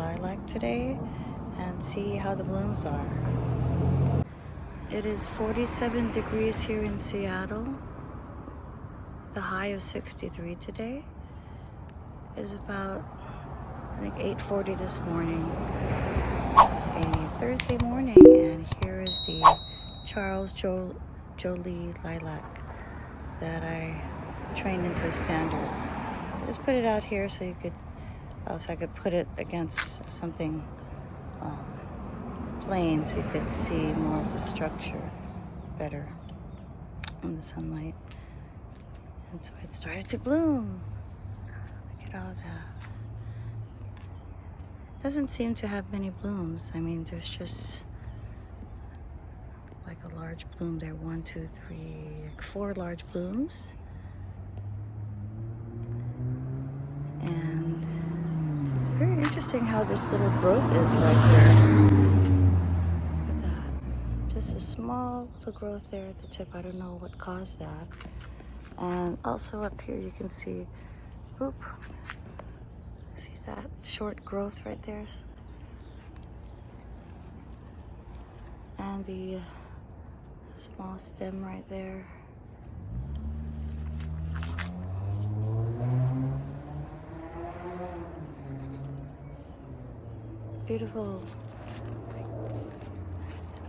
lilac today and see how the blooms are. It is 47 degrees here in Seattle, the high of 63 today. It is about, I think, 8:40 this morning, a Thursday morning, and here is the Charles Joly Lilac that I trained into a standard. I just put it out here so you could, so I could put it against something plain so you could see more of the structure better in the sunlight. And so it started to bloom. Look at all that. It doesn't seem to have many blooms. I mean, there's just like a large bloom there. 1, 2, 3, like 4 large blooms. And it's very interesting how this little growth is right there. Look at that. Just a small little growth there at the tip. I don't know what caused that. And also up here you can see, see that short growth right there? And the small stem right there. Beautiful,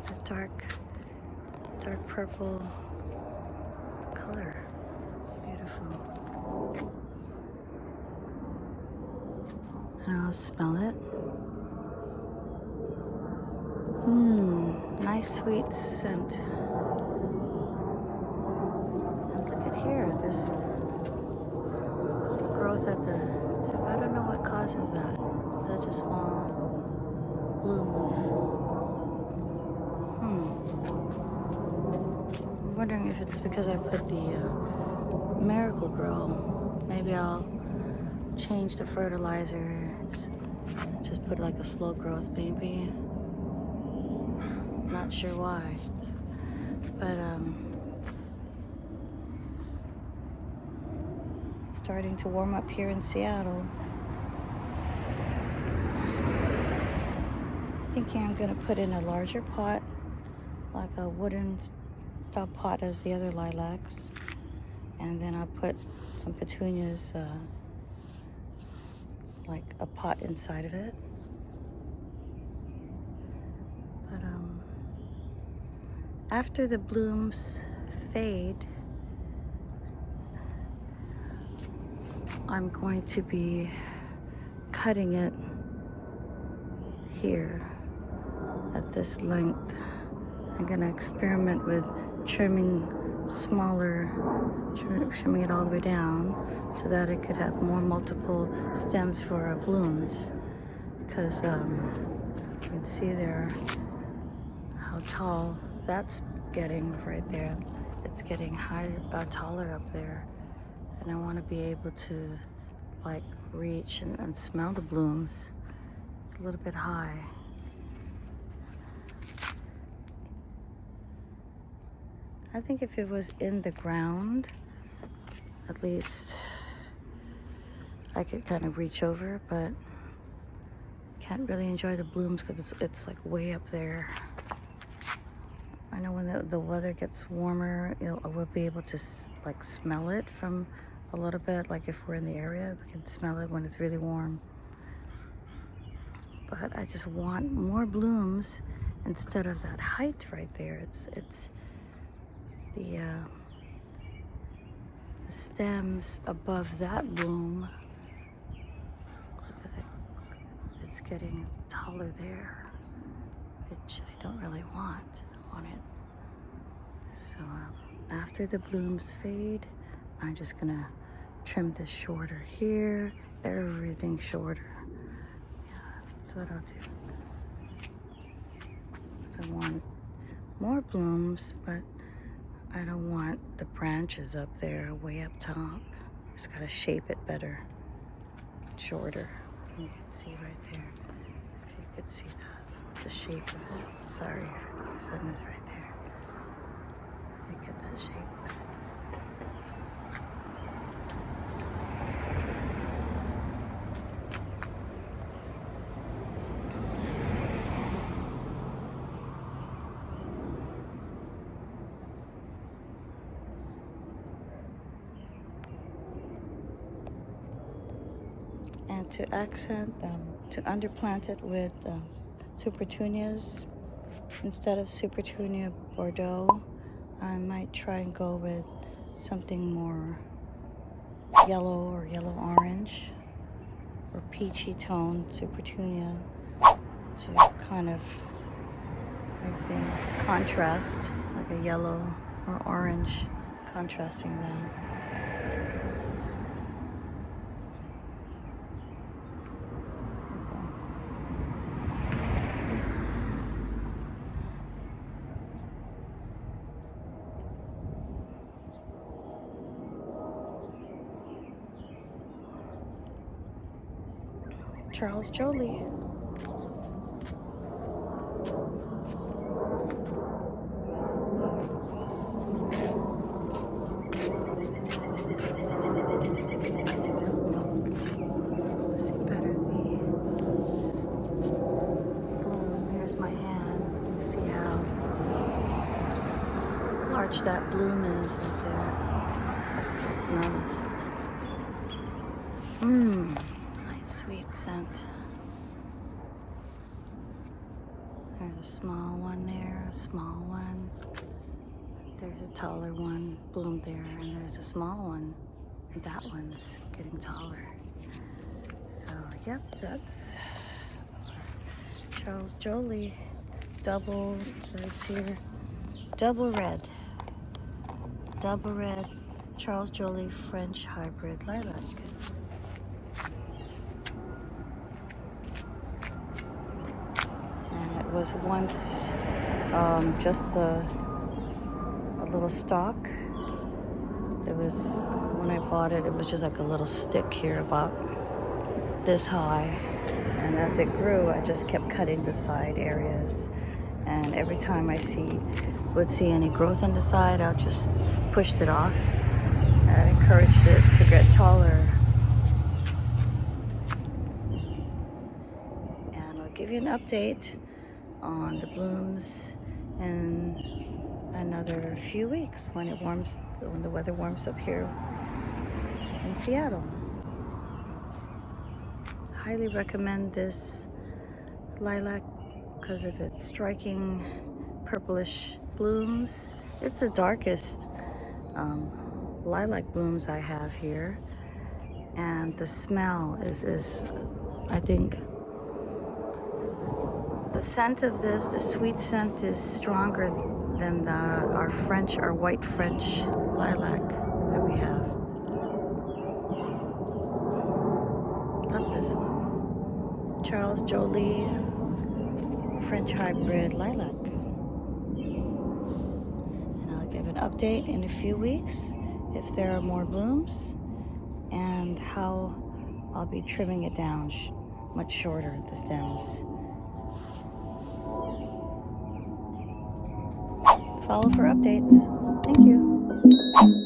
a dark purple color. Beautiful. And I'll smell it. Nice sweet scent. And look at here, there's little growth at the tip. I don't know what causes that. Such a small bloom of, I'm wondering if it's because I put the Miracle-Gro. Maybe I'll change the fertilizer. Just put like a slow growth maybe. Not sure why. But it's starting to warm up here in Seattle. Thinking I'm gonna put in a larger pot, like a wooden style pot as the other lilacs, and then I'll put some petunias, like a pot inside of it. But after the blooms fade, I'm going to be cutting it here at this length. I'm gonna experiment with trimming it all the way down so that it could have more multiple stems for blooms. Because you can see there how tall that's getting right there. It's getting higher, taller up there. And I want to be able to like reach and smell the blooms. It's a little bit high. I think if it was in the ground, at least I could kind of reach over, but can't really enjoy the blooms because it's like way up there. I know when the weather gets warmer, we'll be able to like smell it from a little bit. Like if we're in the area, we can smell it when it's really warm. But I just want more blooms instead of that height right there. It's the stems above that bloom. Look at it. It's getting taller there, which I don't really want. I want it. So after the blooms fade, I'm just gonna trim this shorter here, everything shorter. Yeah, that's what I'll do. I want more blooms, but I don't want the branches up there way up top. Just gotta shape it better, shorter. You can see right there, if you could see that, the shape of it. Sorry, the sun is right there. I get that shape. And to accent, to underplant it with Supertunias instead of Supertunia Bordeaux, I might try and go with something more yellow or yellow orange or peachy toned Supertunia to kind of, I think, contrast, like a yellow or orange, contrasting that. Charles Joly. Let's see better the bloom. Here's my hand. You see how large that bloom is right there. Let's smell this. Nice sweet scent. There's a small one there, a small one. There's a taller one bloomed there, and there's a small one, and that one's getting taller. So, yep, that's Charles Joly double, says here, double red Charles Joly French hybrid lilac. And it was once just a little stalk. It was, when I bought it, it was just like a little stick here about this high. And as it grew, I just kept cutting the side areas. And every time I would see any growth on the side, I just pushed it off. And I encouraged it to get taller. And I'll give you an update on the blooms in another few weeks when the weather warms up here in Seattle. Highly recommend this lilac because of its striking purplish blooms. It's the darkest lilac blooms I have here, and the smell is I think the scent of this, the sweet scent, is stronger than our white French lilac that we have. Love this one. Charles Joly French hybrid lilac. And I'll give an update in a few weeks if there are more blooms and how I'll be trimming it down much shorter, the stems. Follow for updates. Thank you.